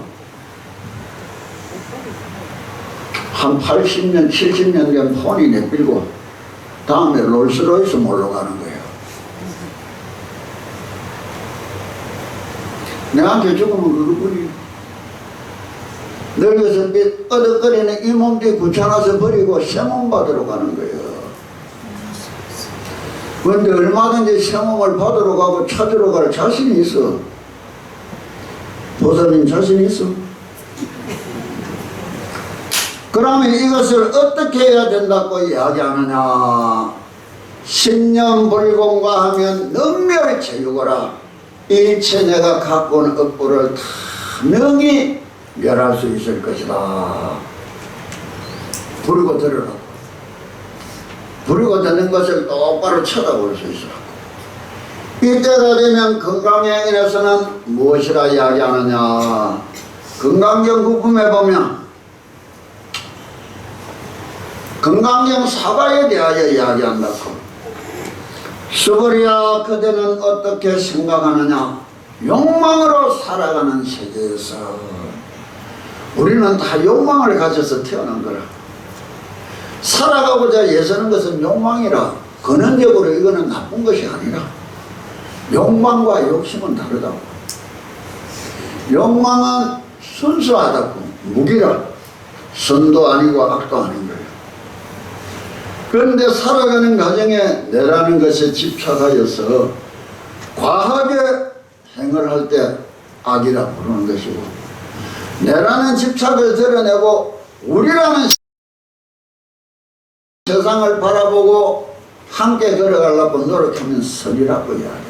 한 80년, 70년 된 폰이 내밀고 다음에 롤스로이스 몰러 가는 거예요. 내한테 죽으면 그거뿐이에요. 늙어서 어덕거리는 이 몸도 귀찮아서 버리고 새 몸 받으러 가는 거예요. 그런데 얼마든지 새 몸을 받으러 가고 찾으러 갈 자신이 있어. 보살님 자신이 있어. 그러면 이것을 어떻게 해야 된다고 이야기하느냐? 신념불공과 하면 능멸 체육어라. 일체 내가 갖고 온 업보를 다 명히 멸할 수 있을 것이다. 부르고 들으라. 부르고 듣는 것을 똑바로 쳐다볼 수 있으라. 이때가 되면 건강행위에서는 무엇이라 이야기하느냐. 건강경 구품에 보면 건강경 사과에 대하여 이야기한다고. 수버리야 그대는 어떻게 생각하느냐. 욕망으로 살아가는 세계에서 우리는 다 욕망을 가져서 태어난 거라. 살아가고자 애쓰는 것은 욕망이라. 근원적으로 이거는 나쁜 것이 아니라 욕망과 욕심은 다르다고. 욕망은 순수하다고. 무기라. 선도 아니고 악도 아닌 거예요. 그런데 살아가는 과정에 내라는 것에 집착하여서 과하게 행을 할 때 악이라 부르는 것이고, 내라는 집착을 드러내고 우리라는 세상을 바라보고 함께 걸어가려고 노력하면 선이라고 이야기하는데,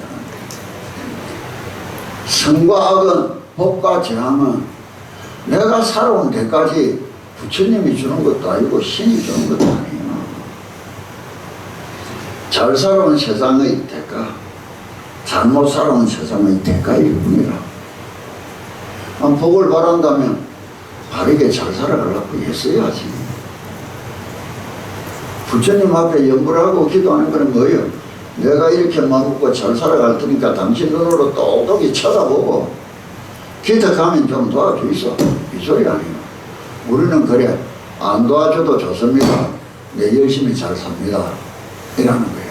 선과 악은, 복과 재앙은 내가 살아온 데까지 부처님이 주는 것도 아니고 신이 주는 것도 아니에요. 잘 살아온 세상의 대가, 잘못 살아온 세상의 대가일 뿐이라. 복을 바란다면 바르게 잘 살아가려고 애써야지. 부처님 앞에 염불을 하고 기도하는 건 뭐예요? 내가 이렇게 마음먹고 잘 살아갈 테니까 당신 눈으로 똑똑히 쳐다보고 기특하면 좀 도와주이소. 이 소리 아니에요. 우리는 그래, 안 도와줘도 좋습니다. 내 열심히 잘 삽니다. 이라는 거예요.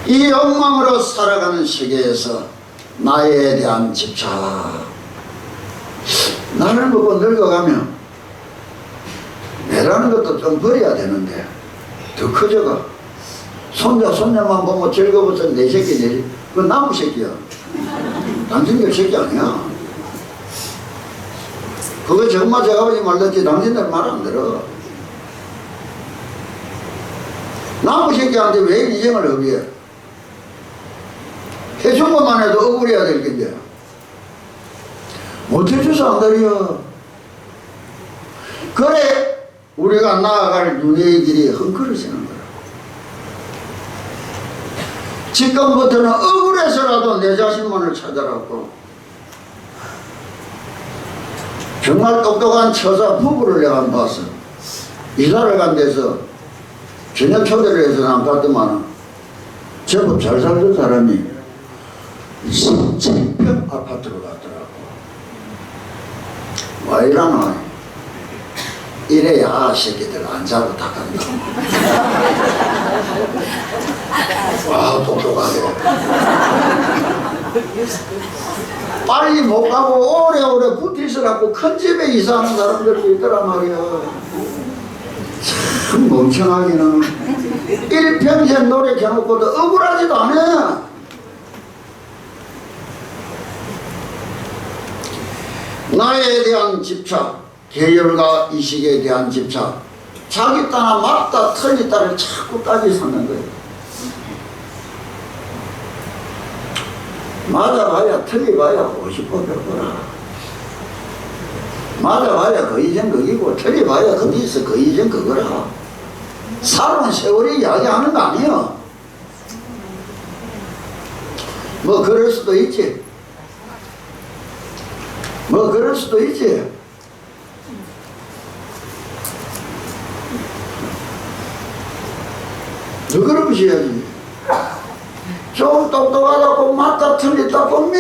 이 욕망으로 살아가는 세계에서 나에 대한 집착. 나를 보고 늙어가면 내라는 것도 좀 버려야 되는데 더 커져가. 손자 손녀만 보면 즐거워서 내 새끼 내 새끼. 그건 나무 새끼야. 당신들 새끼 아니야. 그거 정말 제가 아버지 말든지 당신들 말 안 들어. 나무 새끼한테 왜 인생을 허비해? 해준 것만 해도 억울해야 될 건데 못해줘서 안 들려. 그래 우리가 나아갈 눈의 길이 헝클어지는 거라. 지금부터는 억울해서라도 내 자신만을 찾아라고. 정말 똑똑한 처자 부부를 내가 안 봤어. 이사를 간 데서 저녁 초대를 해서 안 갔더만 제법 잘 살던 사람이 17평 아파트로 갔더라고. 와 이러나 이래야 새끼들 안 자고 다 간다. 와 똑똑하게. 빨리 못 가고 오래오래 붙이서라고 큰 집에 이사하는 사람들도 있더란 말이야. 참 멍청하기는. 일평생 노력해놓고도 억울하지도 않아. 나에 대한 집착, 계열과 이식에 대한 집착, 자기 따나 맞다 틀리다를 자꾸 따지서는 거예요. 맞아봐야 틀려봐야 50번 100번아. 맞아봐야 그 이전 그기고 틀려봐야 거기서 그 이전 그거라. 살아온 세월이 이야기하는 거 아니에요. 뭐 그럴 수도 있지. 뭐 그럴 수도 있지. 더 그러셔야지. 좀 똑똑하다고 맞다 틀렸다고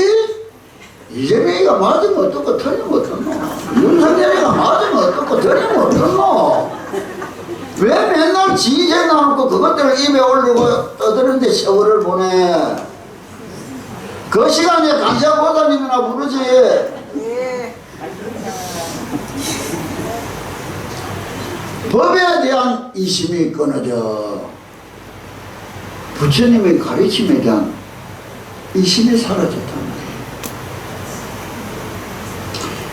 이재명이가 맞으면 어떻고 틀리면 어떻노. 윤석열이가 맞으면 어떻고 틀리면 어떻노. 왜 맨날 지제 나오고 그것들을 입에 올리고 떠드는데 세월을 보내. 그 시간에 간사보다님이나 부르지. 법에 대한 이심이 끊어져 부처님의 가르침에 대한 이심이 사라졌단 말이에요.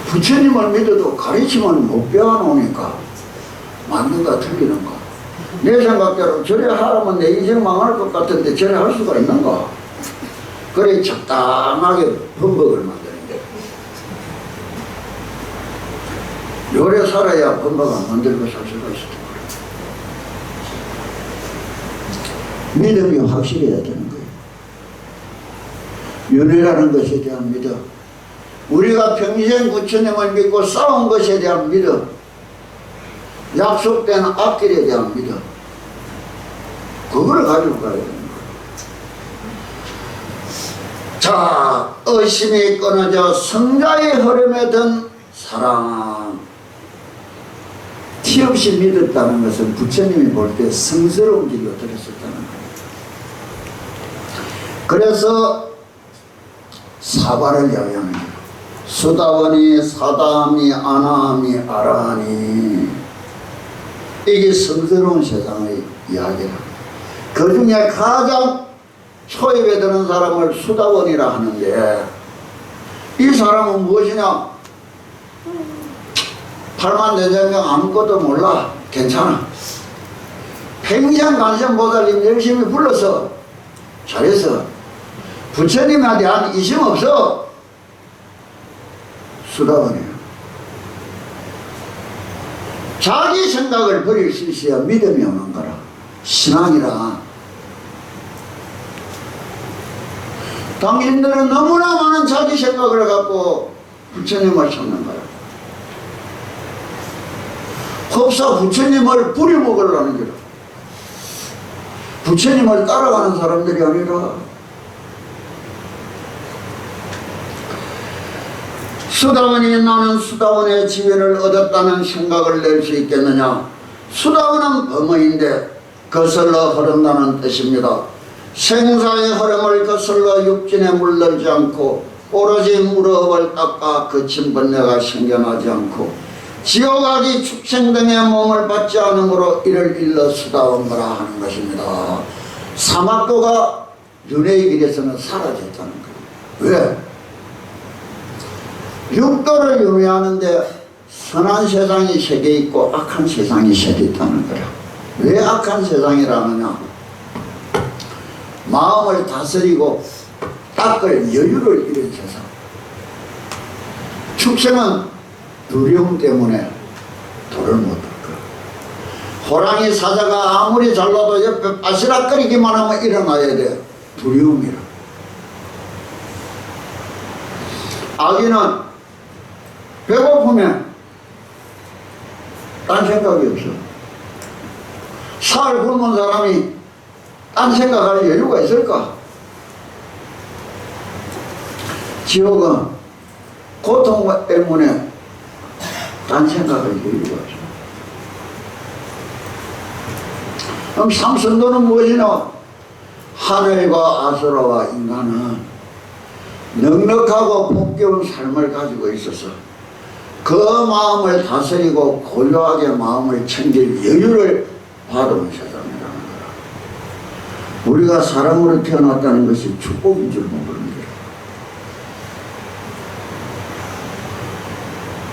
부처님을 믿어도 가르침을 못 배워놓으니까 맞는가 틀리는가 내 생각대로 저래 하라면 내 인생 망할 것 같은데 저래 할 수가 있는가? 그래 적당하게 범벅을 만드는 거야. 요래 살아야 범벅 안 만들고 살 수가 있어. 믿음이 확실해야 되는 거예요. 윤회라는 것에 대한 믿음, 우리가 평생 부처님을 믿고 싸운 것에 대한 믿음, 약속된 앞길에 대한 믿음, 그거를 가지고 가야 되는 거예요. 자, 의심이 끊어져 성자의 흐름에 든 사랑, 티 없이 믿었다는 것은 부처님이 볼 때 성스러운 길로 들었었다는 거예요. 그래서 사바를 이야기하는 거예요. 수다원이 사다함이 아나함이 아라하니, 이게 성스러운 세상의 이야기라. 그 중에 가장 초입에 드는 사람을 수다원이라 하는데, 이 사람은 무엇이냐? 84,000명 아무것도 몰라. 괜찮아. 평생 간선보살님 열심히 불러서 잘해서 부처님에 대한 이심 없어. 수다원이에요. 자기 생각을 버릴 수 있어야 믿음이 오는 거라. 신앙이라. 당신들은 너무나 많은 자기 생각을 갖고 부처님을 찾는 거야. 흡사 부처님을 부려먹으려는 거라. 부처님을 따라가는 사람들이 아니라. 수다원이 나는 수다원의 지위를 얻었다는 생각을 낼 수 있겠느냐? 수다원은 범어인데 거슬러 흐른다는 뜻입니다. 생사의 흐름을 거슬러 육진에 물들지 않고 오로지 무릎을 닦아 거친 번뇌가 생겨나지 않고 지옥아기 축생 등의 몸을 받지 않으므로 이를 일러 수다원거라 하는 것입니다. 사막도가 윤회의 길에서는 사라졌다는 거예요. 왜? 육도를 윤회하는데 선한 세상이 세 개 있고 악한 세상이 세 개 있다는 거야. 왜 악한 세상이라느냐? 마음을 다스리고 닦을 여유를 잃은 세상. 축생은 두려움 때문에 도를 못 닦아. 호랑이 사자가 아무리 잘나도 옆에 바시락거리기만 하면 일어나야 돼. 두려움이라. 아기는 배고프면 딴 생각이 없어. 살 굶은 사람이 딴 생각할 여유가 있을까? 지옥은 고통 때문에 딴 생각할 여유가 없어. 그럼 삼선도는 무엇이냐? 하늘과 아수라와 인간은 넉넉하고 복겨운 삶을 가지고 있어서 그 마음을 다스리고 고요하게 마음을 챙길 여유를 받은 세상이라는 거야. 우리가 사람으로 태어났다는 것이 축복인 줄 모르는 거야.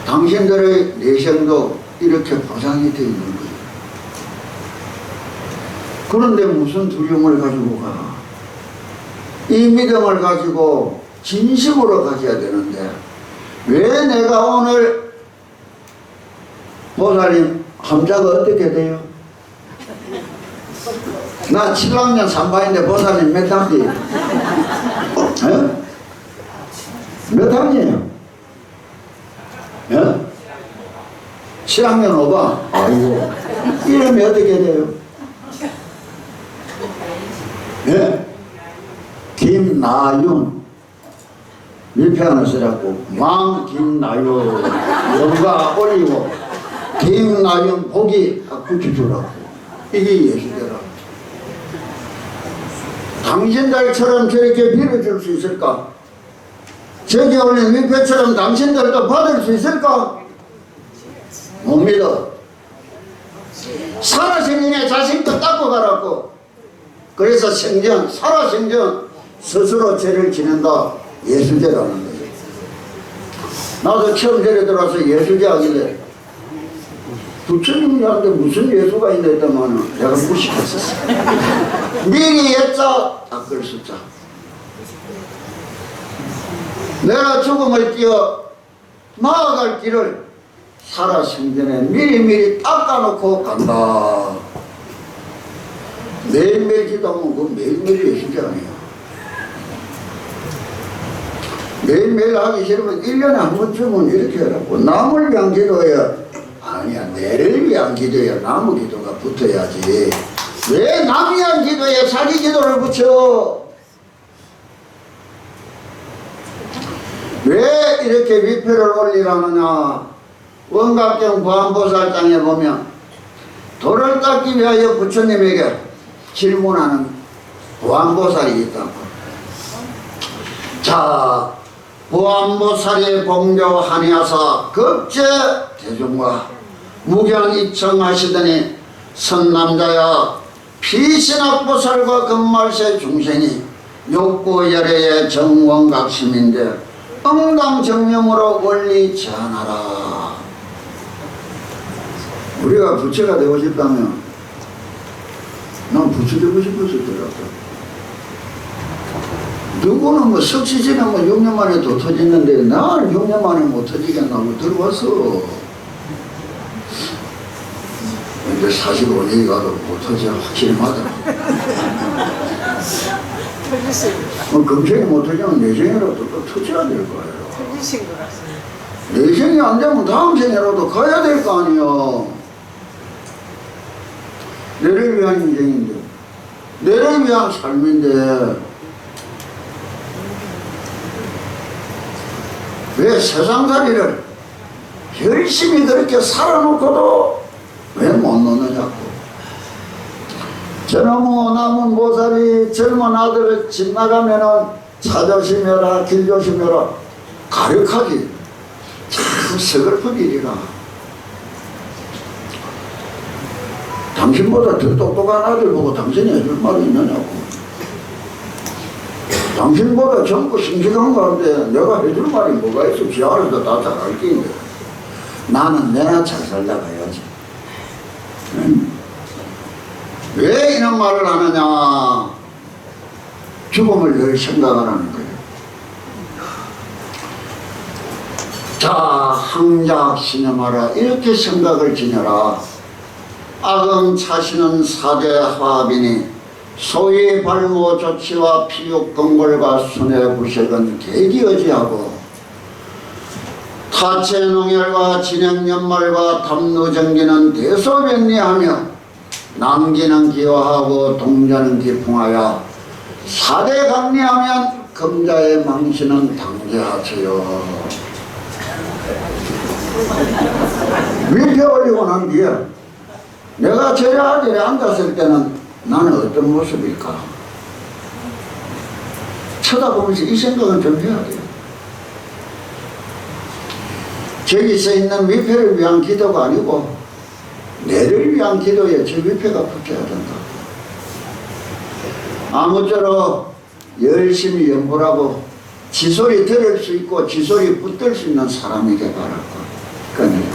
당신들의 내생도 이렇게 보장이 되어 있는 거야. 그런데 무슨 두려움을 가지고 가? 이 믿음을 가지고 진심으로 가져야 되는데 왜 내가 오늘 보살님 함자가 어떻게 돼요? 나 7학년 3반인데 보살님 몇 학기? 몇 학년이에요? 7학년 5반? 아이고, 이름이 어떻게 돼요? 김나윤. 밀폐 하나 쓰라고 왕 김나윤 영가 올리고 김나윤 보기 붙여주라고. 이게 예수대라. 당신들처럼 저렇게 빌어줄 수 있을까? 저기 올린 밀폐처럼 당신들도 받을 수 있을까? 못 믿어. 살아생전에 자식도 닦고 가라고. 그래서 생전 살아생전 스스로 죄를 지낸다. 예수제라는 거죠. 나도 처음 절에 들어와서 예수제 하길래 부처님한테 무슨 예수가 있나 했더만 내가 무식했어. 미리 예자 닦을 숫자. 내가 죽음을 띄어 나아갈 길을 살아 생전에 미리미리 닦아놓고 간다. 매일매일 기도하면 그건 매일매일 예수지 아니에요. 매일매일 하기 싫으면 1년에 한 번쯤은 이렇게 해라고. 남을 위한 기도해야 아니야. 내를 위한 기도야. 남의 기도가 붙어야지. 왜 남 위한 기도에 자기 기도를 붙여? 왜 이렇게 위패를 올리라느냐? 원각경 보안보살장에 보면 돌을 닦기 위하여 부처님에게 질문하는 보안보살이 있다고. 자, 보안보살이 공교하니하사 급제 대중과 무견이청하시더니 선남자야 피신학보살과 금말세 중생이 욕구열애의 정원각심인데 응당정명으로 원리 제안하라. 우리가 부처가 되고 싶다면 난 부처 되고 싶었었더라고. 누구는 뭐 석시지는 뭐 6년 만에 더 터지는데 나는 6년 만에 못 터지겠나고 들어왔어. 근데 45년이 가도 못 터져 확실히 맞아. 금생이 못 터지면 내생이라도 또 터져야 될 거예요. 터지신 것 같습니다. 내생이 안 되면 다음 생이라도 가야 될 거 아니에요. 내를 위한 인생인데, 내를 위한 삶인데, 왜 세상살이를 열심히 그렇게 살아놓고도 왜 못 놓느냐고. 저놈의 남은 보살이 젊은 아들을 집 나가면은 차 조심해라, 길 조심해라 가력하기 참 서글픈 일이라. 당신보다 더 똑똑한 아들 보고 당신이 해줄 말이 있느냐고. 당신보다 젊고 싱싱한 가운데 내가 해줄 말이 뭐가 있어. 지 알아서 다 잘할 게인데 나는 내나 잘 살다 가야지. 응? 왜 이런 말을 하느냐. 죽음을 늘 생각하라는 거예요. 자, 항작신념하라. 이렇게 생각을 지녀라. 악음 차시는 사대 화합이니 소위 발모 조치와 피육 건골과 순회 부색은 계기어지하고 타체 농열과 진행연말과 담루정기는 대소변리하며 남기는 기화하고 동자는 기풍하여 사대 강리하면 금자의 망신은 당제하세요. 위패 올리고 난 뒤에 내가 저 자리에 앉았을 때는 나는 어떤 모습일까? 쳐다보면서 이 생각은 좀 해야 돼요. 저기 써 있는 위패를 위한 기도가 아니고 내를 위한 기도에 저 위패가 붙어야 된다. 아무쪼록 열심히 연구하고 지소리 들을 수 있고 지소리 붙들 수 있는 사람에게 바랄 것. 그러니까